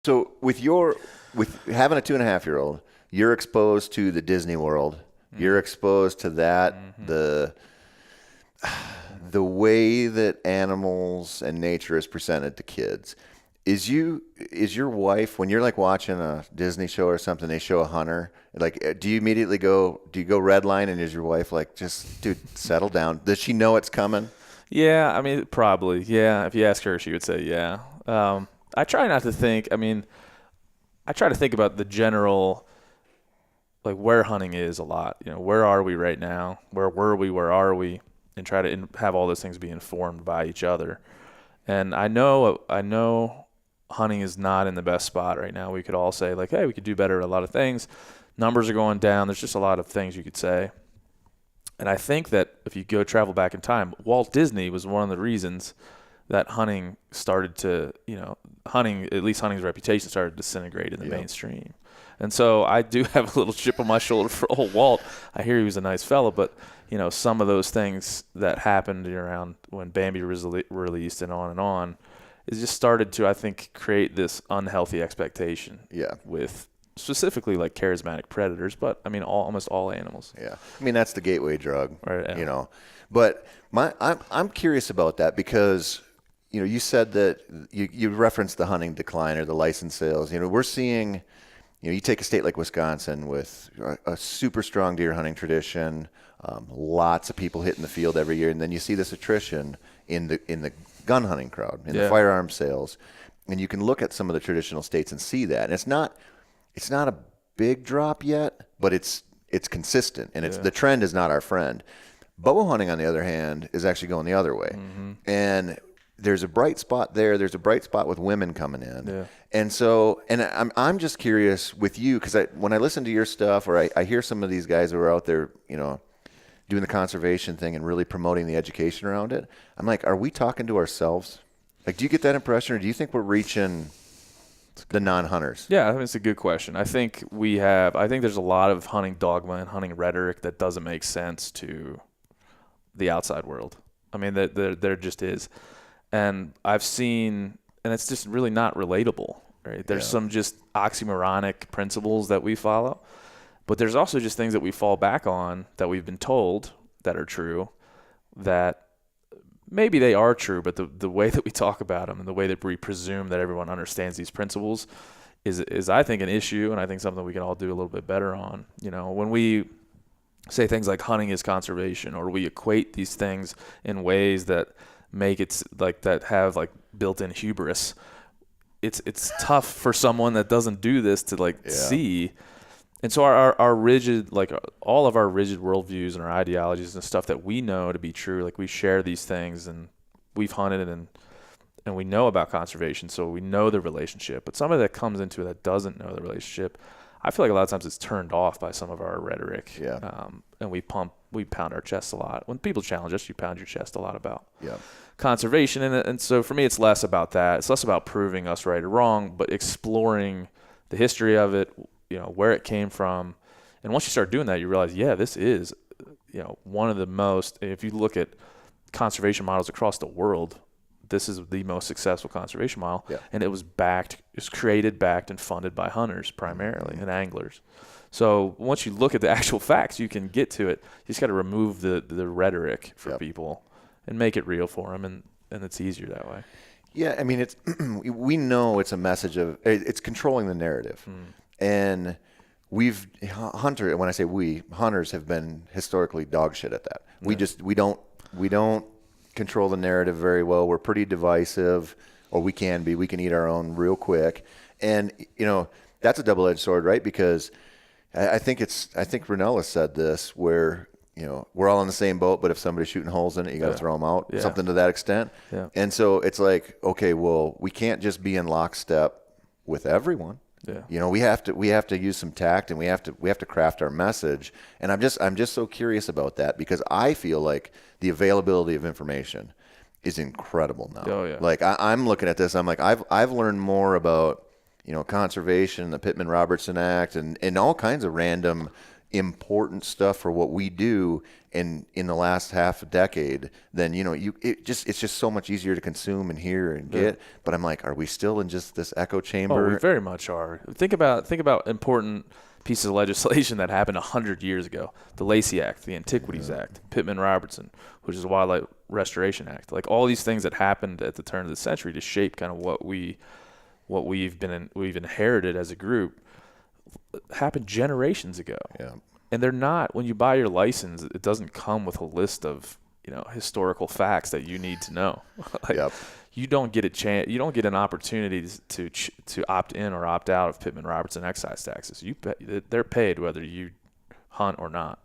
So with having a 2.5-year-old, you're exposed to the Disney World. You're exposed to that, the way that animals and nature is presented to kids. Is your wife, when you're like watching a Disney show or something, they show a hunter, like, do you go red line, and is your wife like, just, dude, settle down? Does she know it's coming? Yeah, I mean, probably. Yeah, if you ask her, she would say yeah. I try not to think. I mean, I try to think about the general, like where hunting is a lot. Where are we right now? Where were we? Where are we? And try to have all those things be informed by each other. And I know hunting is not in the best spot right now. We could all say like, hey, we could do better at a lot of things. Numbers are going down. There's just a lot of things you could say. And I think that if you go travel back in time, Walt Disney was one of the reasons that hunting started to, at least hunting's reputation started to disintegrate in the mainstream. And so I do have a little chip on my shoulder for old Walt. I hear he was a nice fellow, but, some of those things that happened around when Bambi was released and on, it just started to, I think, create this unhealthy expectation with specifically like charismatic predators, but I mean almost all animals. Yeah, I mean that's the gateway drug, right? Yeah. But I'm curious about that because you said that you referenced the hunting decline or the license sales. We're seeing, you take a state like Wisconsin with a super strong deer hunting tradition, lots of people hitting the field every year, and then you see this attrition in the gun hunting crowd, in the firearm sales, and you can look at some of the traditional states and see that, and it's not a big drop yet, but it's consistent, and the trend is not our friend. Bow hunting, on the other hand, is actually going the other way, and there's a bright spot there. There's a bright spot with women coming in, and so, and I'm just curious with you because when I listen to your stuff or I hear some of these guys who are out there, doing the conservation thing and really promoting the education around it, I'm like, are we talking to ourselves? Like, do you get that impression, or do you think we're reaching the non-hunters? Yeah, I think it's a good question. I think there's a lot of hunting dogma and hunting rhetoric that doesn't make sense to the outside world. I mean, there just is. And I've seen, and it's just really not relatable, right? There's some just oxymoronic principles that we follow, but there's also just things that we fall back on that we've been told that are true, that maybe they are true, but the way that we talk about them and the way that we presume that everyone understands these principles is I think, an issue, and I think something we can all do a little bit better on. When we say things like hunting is conservation, or we equate these things in ways that make it like that have like built-in hubris, it's tough for someone that doesn't do this to see. And so our rigid, like all of our rigid worldviews and our ideologies and stuff that we know to be true, like we share these things and we've hunted and we know about conservation, so we know the relationship. But somebody that comes into it that doesn't know the relationship, I feel like a lot of times it's turned off by some of our rhetoric. And we pound our chests a lot. When people challenge us, you pound your chest a lot about conservation. And so for me, it's less about that. It's less about proving us right or wrong, but exploring the history of it, where it came from. And once you start doing that, you realize, this is, one of the most, if you look at conservation models across the world, this is the most successful conservation model. And it was created, backed, and funded by hunters primarily and anglers. So once you look at the actual facts, you can get to it. You just got to remove the rhetoric for people and make it real for them. And it's easier that way. Yeah. I mean, we know it's a message of, it's controlling the narrative. And when I say hunters have been historically dog shit at that. We don't control the narrative very well. We're pretty divisive, or we can eat our own real quick. And, that's a double-edged sword, right? Because I think Ranella said this, where, we're all in the same boat, but if somebody's shooting holes in it, you got to throw them out, something to that extent. And so it's like, okay, well, we can't just be in lockstep with everyone. We have to use some tact, and we have to craft our message. And I'm just so curious about that, because I feel like the availability of information is incredible now. Like I'm looking at this, I'm like, I've learned more about conservation, the Pittman-Robertson Act, and all kinds of random important stuff for what we do in the last half a decade, then it's just so much easier to consume and hear and get. But I'm like, are we still in just this echo chamber? Oh, we very much are. Think about important pieces of legislation that happened 100 years ago. The Lacey Act, the Antiquities Act, Pittman-Robertson, which is the Wildlife Restoration Act. Like all these things that happened at the turn of the century to shape kind of what we've inherited as a group happened generations ago. Yeah. And they're not, when you buy your license, it doesn't come with a list of, historical facts that you need to know. You don't get a chance, you don't get an opportunity to opt in or opt out of Pittman-Robertson excise taxes. They're paid whether you hunt or not.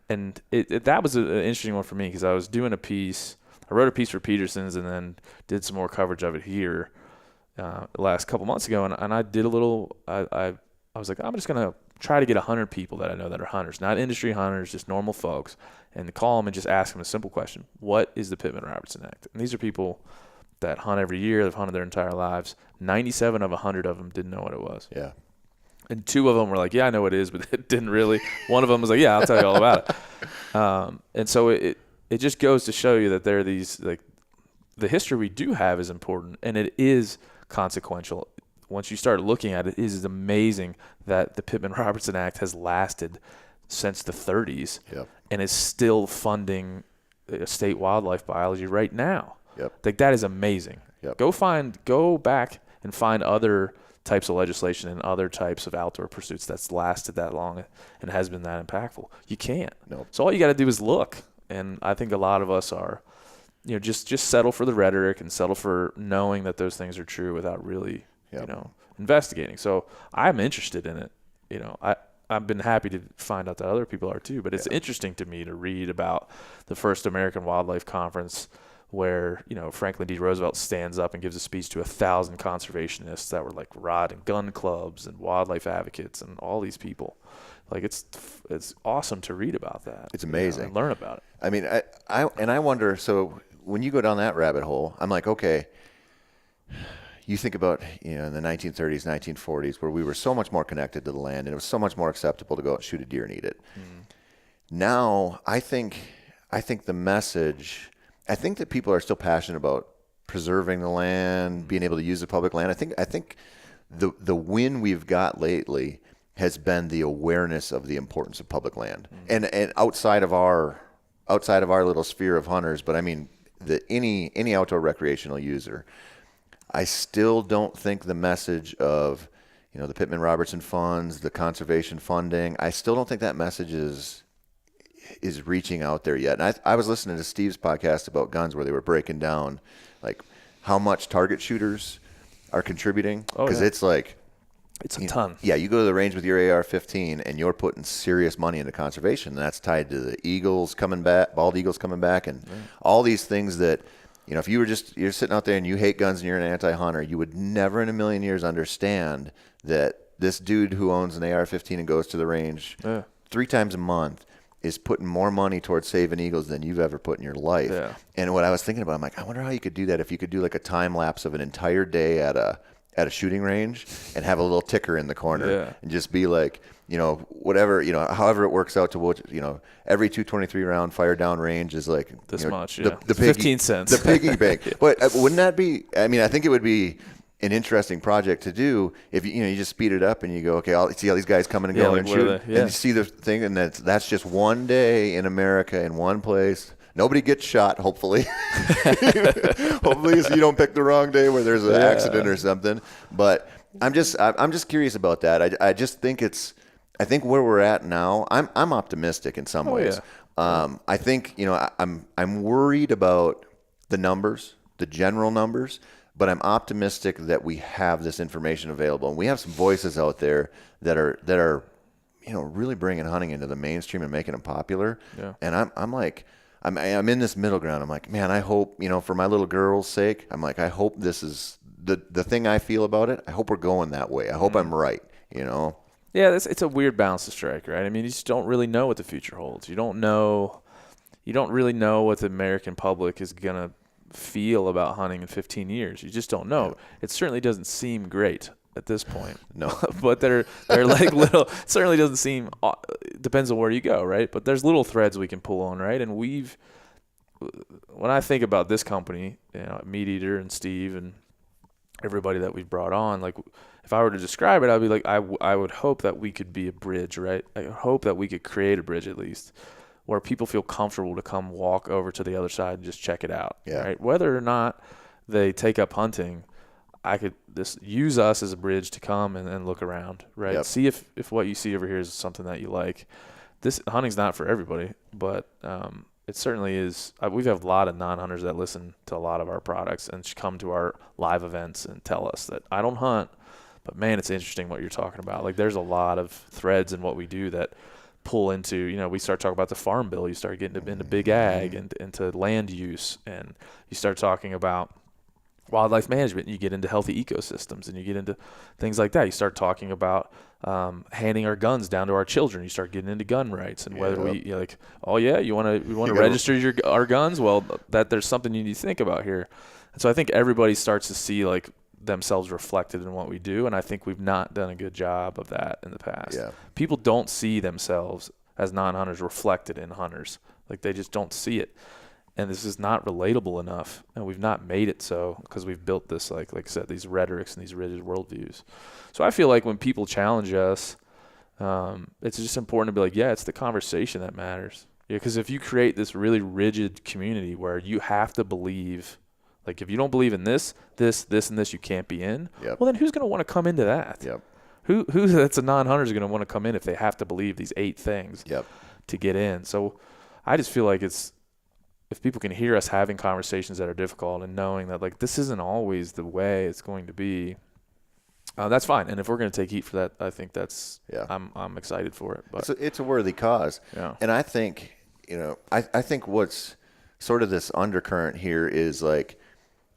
And that was an interesting one for me because I was doing a piece. I wrote a piece for Peterson's and then did some more coverage of it here the last couple months ago. And I did a little. I was like, I'm just gonna try to get 100 people that I know that are hunters, not industry hunters, just normal folks, and call them and just ask them a simple question: what is the Pittman-Robertson Act? And these are people that hunt every year. They've hunted their entire lives. 97 of 100 of them didn't know what it was. Yeah. And 2 of them were like, yeah, I know what it is, but it didn't really. One of them was like, yeah, I'll tell you all about it. And so it just goes to show you that there are these, like, the history we do have is important, and it is consequential. Once you start looking at it, it is amazing that the Pittman-Robertson Act has lasted since the 30s and is still funding state wildlife biology right now. Like, that is amazing. Go back and find other types of legislation and other types of outdoor pursuits that's lasted that long and has been that impactful. You can't. So all you got to do is look. And I think a lot of us are, just settle for the rhetoric and settle for knowing that those things are true without really, investigating. So I'm interested in it. I've been happy to find out that other people are too, but it's interesting to me to read about the first American Wildlife Conference where, Franklin D. Roosevelt stands up and gives a speech to 1,000 conservationists that were like rod and gun clubs and wildlife advocates and all these people. Like, it's awesome to read about that. It's amazing. And learn about it. I mean, I wonder, so when you go down that rabbit hole, I'm like, okay, you think about, in the 1930s, 1940s, where we were so much more connected to the land and it was so much more acceptable to go out and shoot a deer and eat it. Now, I think the message, I think that people are still passionate about preserving the land, being able to use the public land. I think the win we've got lately has been the awareness of the importance of public land, and outside of our little sphere of hunters. But I mean, any outdoor recreational user, I still don't think the message of the Pittman-Robertson funds, the conservation funding, I still don't think that message is reaching out there yet. And I was listening to Steve's podcast about guns where they were breaking down like how much target shooters are contributing, because it's like, it's a ton. Yeah, you go to the range with your AR-15 and you're putting serious money into conservation. And that's tied to the eagles coming back, bald eagles coming back, and all these things that, if you were you're sitting out there and you hate guns and you're an anti-hunter, you would never in a million years understand that this dude who owns an AR-15 and goes to the range 3 times a month is putting more money towards saving eagles than you've ever put in your life. And what I was thinking about, I'm like, I wonder how you could do that if you could do like a time lapse of an entire day at a shooting range and have a little ticker in the corner and just be like, whatever, however it works out to what, every 223 round fire down range is like this much, the piggy, 15 cents, the piggy bank. But wouldn't that be, I mean, I think it would be an interesting project to do if you just speed it up and you go, okay, I'll see all these guys coming and going and shoot, and you see the thing, and that's just one day in America in one place. Nobody gets shot, hopefully. Hopefully, so you don't pick the wrong day where there's an accident or something. But I'm just curious about that. I just think I think where we're at now, I'm optimistic in some ways. I think I'm worried about the numbers, the general numbers, but I'm optimistic that we have this information available, and we have some voices out there that are really bringing hunting into the mainstream and making them popular. And I'm like, I'm in this middle ground. I'm like, man, I hope, for my little girl's sake, I'm like, I hope this is the thing I feel about it. I hope we're going that way. I hope I'm right, Yeah, it's a weird balance to strike, right? I mean, you just don't really know what the future holds. You don't really know what the American public is going to feel about hunting in 15 years. You just don't know. It certainly doesn't seem great. at this point. No. But they're like little. It certainly doesn't seem. Depends on where you go, right? But there's little threads we can pull on, right? And when I think about this company, Meat Eater and Steve and everybody that we've brought on, like if I were to describe it, I'd be like, I would hope that we could be a bridge, right? I hope that we could create a bridge at least where people feel comfortable to come walk over to the other side and just check it out, right? Whether or not they take up hunting, I could use us as a bridge to come and look around, right? Yep. See if what you see over here is something that you like. This hunting's not for everybody, but it certainly is. We have a lot of non-hunters that listen to a lot of our products and come to our live events and tell us that I don't hunt, but man, it's interesting what you're talking about. Like there's a lot of threads in what we do that pull into, we start talking about the farm bill. You start getting into big ag and into land use, and you start talking about wildlife management. You get into healthy ecosystems and you get into things like that. You start talking about handing our guns down to our children. You start getting into gun rights and whether we like, oh yeah, you want to register our guns. Well, that there's something you need to think about here. And so I think everybody starts to see like themselves reflected in what we do. And I think we've not done a good job of that in the past. Yeah. People don't see themselves as non-hunters reflected in hunters. Like they just don't see it. And this is not relatable enough, and we've not made it so because we've built this, like I said, these rhetorics and these rigid worldviews. So I feel like when people challenge us, it's just important to be like, yeah, it's the conversation that matters. Yeah, because if you create this really rigid community where you have to believe, like if you don't believe in this, and this, you can't be in. Well, then who's going to want to come into that? Who that's a non-hunter is going to want to come in if they have to believe these 8 things to get in? So I just feel like if people can hear us having conversations that are difficult and knowing that like this isn't always the way it's going to be, that's fine. And if we're going to take heat for that, I think that's I'm excited for it. But it's a worthy cause. And I think I think what's sort of this undercurrent here is like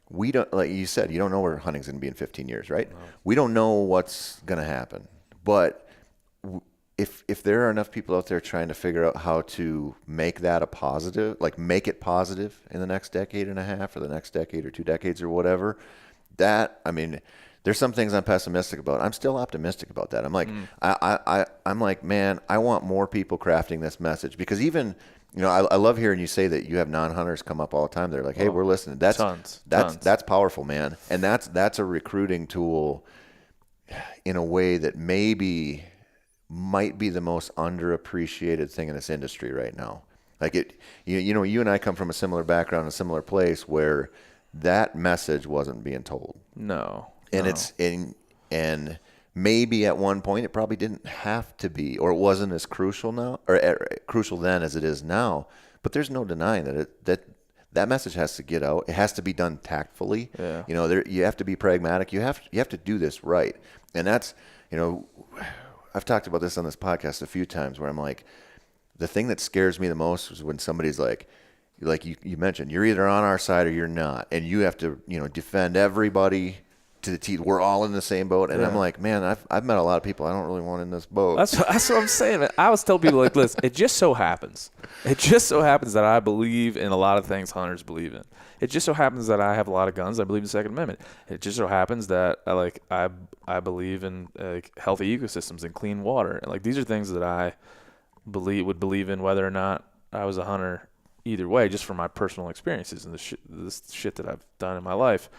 we don't, like you said, you don't know where hunting's going to be in 15 years, right? No. We don't know what's going to happen, but if there are enough people out there trying to figure out how to make that a positive, like make it positive in the next decade and a half or the next decade or 2 decades or whatever, there's some things I'm pessimistic about. I'm still optimistic about that. I'm like, I'm like, man, I want more people crafting this message because even, I love hearing you say that you have non-hunters come up all the time. They're like, hey, we're listening. That's powerful, man. And that's a recruiting tool in a way that maybe might be the most underappreciated thing in this industry right now. Like you and I come from a similar background, a similar place where that message wasn't being told. No. And and maybe at one point it probably didn't have to be, or it wasn't as crucial now, or crucial then as it is now. But there's no denying that message has to get out. It has to be done tactfully. Yeah. You have to be pragmatic. You have to do this right. And that's, I've talked about this on this podcast a few times where I'm like, the thing that scares me the most is when somebody's like you mentioned, you're either on our side or you're not, and you have to, defend everybody to the teeth. We're all in the same boat, and I'm like, man, I've met a lot of people I don't really want in this boat. That's what I'm saying, man. I always tell people like, listen, it just so happens that I believe in a lot of things hunters believe in. It just so happens that I have a lot of guns. I believe in the Second Amendment. It just so happens that I believe in healthy ecosystems and clean water. And like these are things that I would believe in whether or not I was a hunter. Either way, just from my personal experiences and the shit that I've done in my life,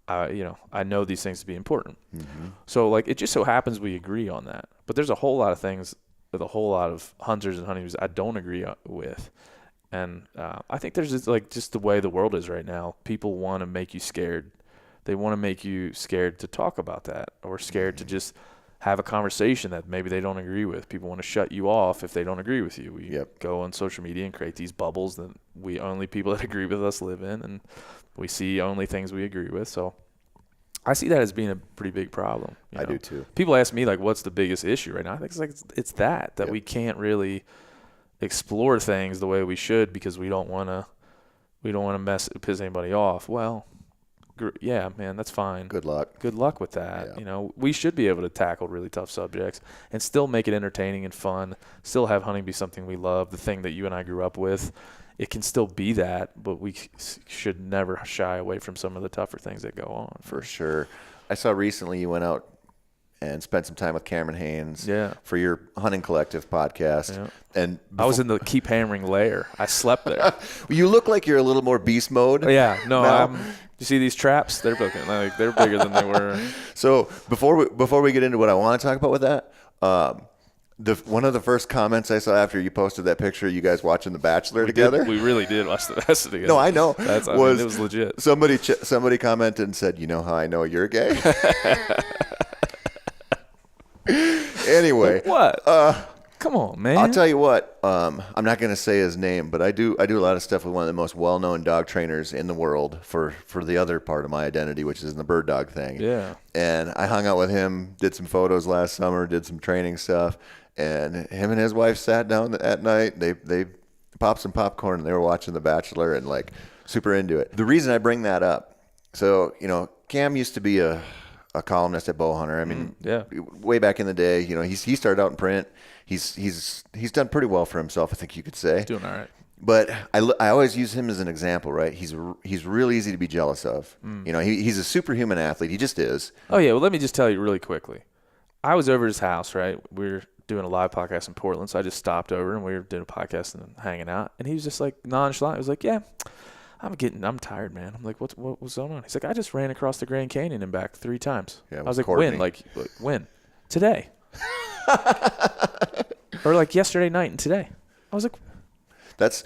I know these things to be important. Mm-hmm. So like it just so happens we agree on that. But there's a whole lot of things with a whole lot of hunters and hunting I don't agree with. And I think there's just the way the world is right now. People want to make you scared. They want to make you scared to talk about that or scared to just have a conversation that maybe they don't agree with. People want to shut you off if they don't agree with you. We go on social media and create these bubbles that only people that agree with us live in, and we see only things we agree with. So I see that as being a pretty big problem. I do too. People ask me like, what's the biggest issue right now? I think it's that we can't really explore things the way we should because we don't want to piss anybody off. Well, yeah, man, that's fine. Good luck with that. Yeah. We should be able to tackle really tough subjects and still make it entertaining and fun, still have hunting be something we love, the thing that you and I grew up with. It can still be that, but we should never shy away from some of the tougher things that go on. For sure. I saw recently you went out and spent some time with Cameron Haynes Yeah. for your Hunting Collective podcast. Yeah. And I was in the keep hammering lair. I slept there. you look like you're a little more beast mode. Yeah, no, now. you see these traps? They're bigger. Like they're bigger than they were. So before we get into what I want to talk about with that, one of the first comments I saw after you posted that picture, of you guys watching The Bachelor together. We really did watch The Bachelor together. No, I know. It was legit. Somebody commented and said, "You know how I know you're gay?" Anyway, What? Come on, man. I'll tell you what. I'm not going to say his name, but I do a lot of stuff with one of the most well-known dog trainers in the world for the other part of my identity, which is in the bird dog thing. Yeah. And I hung out with him, did some photos last summer, did some training stuff, and him and his wife sat down at night. They popped some popcorn and they were watching The Bachelor and like super into it. The reason I bring that up, so Cam used to be a columnist at Bowhunter. I mean, yeah. way back in the day, he started out in print. He's done pretty well for himself, I think you could say. Doing all right. But I always use him as an example, right? He's real easy to be jealous of. He's a superhuman athlete. He just is. Oh yeah. Well, let me just tell you really quickly. I was over at his house, right? We were doing a live podcast in Portland, so I just stopped over and we were doing a podcast and hanging out. And he was just like nonchalant. He was like, "Yeah, I'm tired, man." I'm like, "What's going on?" He's like, "I just ran across the Grand Canyon and back 3 times." Yeah, I was like, Courtney. "When? Like when? Today?" Or like yesterday night and today. I was like, That's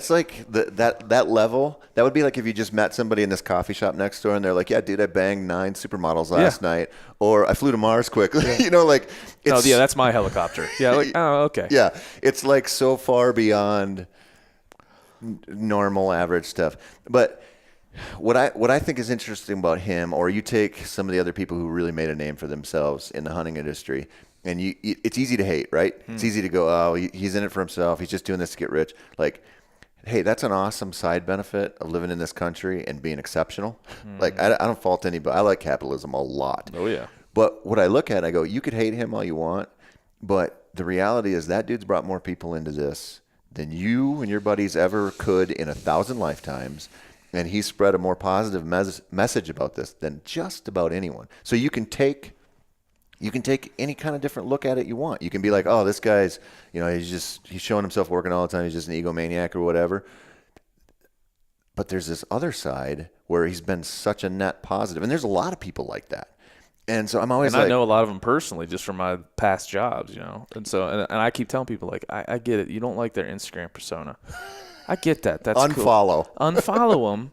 like that level. That would be like if you just met somebody in this coffee shop next door and they're like, "Yeah, dude, I banged 9 supermodels last night," or "I flew to Mars quickly." Like it's, "Oh yeah, that's my helicopter." Yeah, like, oh okay. Yeah, it's like so far beyond normal average stuff. But what I think is interesting about him, or you take some of the other people who really made a name for themselves in the hunting industry, and it's easy to hate, right? It's easy to go, "Oh, he's in it for himself. He's just doing this to get rich." Like, hey, that's an awesome side benefit of living in this country and being exceptional. Like, I don't fault anybody. I like capitalism a lot. Oh yeah. But what I look at, I go, you could hate him all you want, but the reality is that dude's brought more people into this than you and your buddies ever could in 1,000 lifetimes. And he spread a more positive message about this than just about anyone. So you can take any kind of different look at it you want. You can be like, "Oh, this guy's, he's showing himself working all the time. He's just an egomaniac or whatever." But there's this other side where he's been such a net positive. And there's a lot of people like that. And so I'm always I know a lot of them personally just from my past jobs, And so, and I keep telling people, like, I get it. You don't like their Instagram persona. I get that. That's unfollow. Cool. Unfollow them.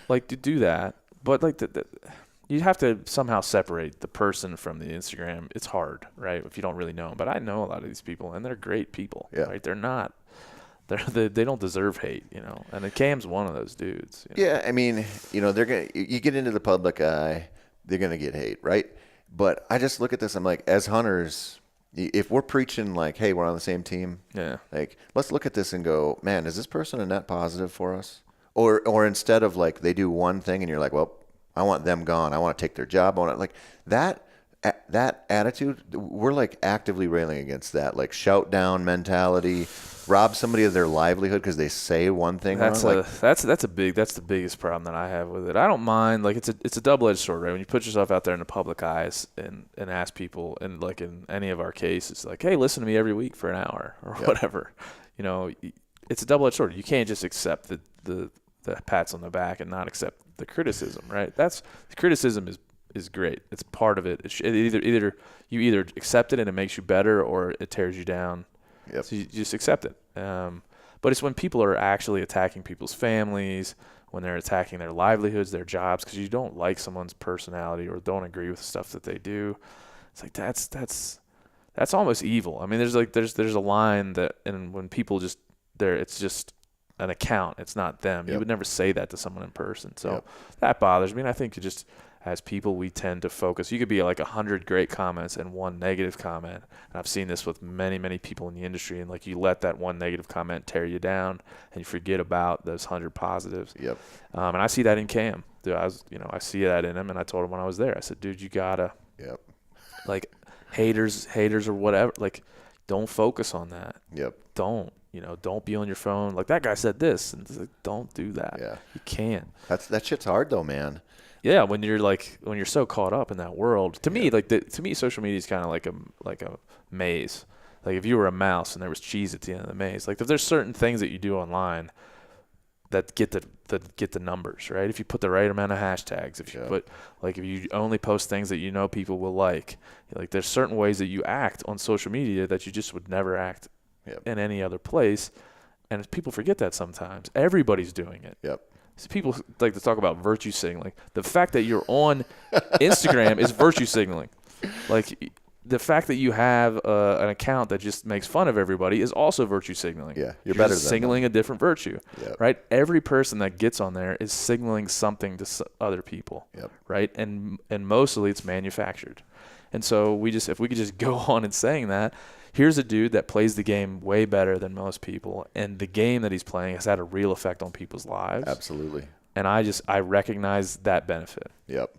Like, to do that. But, like, you have to somehow separate the person from the Instagram. It's hard, right, if you don't really know them. But I know a lot of these people, and they're great people, right? They're not. They don't deserve hate, And Cam's one of those dudes. Yeah, I mean, they're gonna. You get into the public eye, they're gonna get hate, right? But I just look at this. I'm like, as hunters, if we're preaching like, "Hey, we're on the same team," like, let's look at this and go, "Man, is this person a net positive for us?" Or instead of like they do one thing and you're like, "Well, I want them gone. I want to take their job." I want to, like that attitude. We're like actively railing against that, like shout down mentality, rob somebody of their livelihood because they say one thing. That's the biggest problem that I have with it. I don't mind, like, it's a double-edged sword, right? When you put yourself out there in the public eyes and ask people, and like in any of our cases, like, "Hey, listen to me every week for an hour," or whatever. It's a double-edged sword. You can't just accept the pats on the back and not accept the criticism, right? The criticism is great. It's part of it. Either you accept it and it makes you better, or it tears you down. Yep. So you just accept it. But it's when people are actually attacking people's families, when they're attacking their livelihoods, their jobs, because you don't like someone's personality or don't agree with stuff that they do. It's like that's almost evil. I mean, there's a line that, and when people it's just an account. It's not them. You would never say that to someone in person. So that bothers me. And I think as people, we tend to focus. You could be like 100 great comments and 1 negative comment. And I've seen this with many, many people in the industry. And like, you let that 1 negative comment tear you down, and you forget about those 100 positives. Yep. And I see that in Cam. Dude, I see that in him. And I told him when I was there, I said, "Dude, you gotta, like, haters or whatever. Like, don't focus on that. Yep. Don't be on your phone. Like, that guy said this, and it's like, don't do that. Yeah. You can't. That shit's hard though, man. Yeah, when you're so caught up in that world. To me, social media is kind of like a maze. Like if you were a mouse and there was cheese at the end of the maze. Like if there's certain things that you do online that get the numbers, right? If you put the right amount of hashtags, if you only post things that you know people will like there's certain ways that you act on social media that you just would never act in any other place. And people forget that sometimes. Everybody's doing it. Yep. So people like to talk about virtue signaling. The fact that you're on Instagram is virtue signaling. Like the fact that you have an account that just makes fun of everybody is also virtue signaling. Yeah, you're better just than signaling a different virtue, right? Every person that gets on there is signaling something to other people, right? And mostly it's manufactured. And so if we could just go on and saying that, here's a dude that plays the game way better than most people, and the game that he's playing has had a real effect on people's lives. Absolutely. And I recognize that benefit. Yep.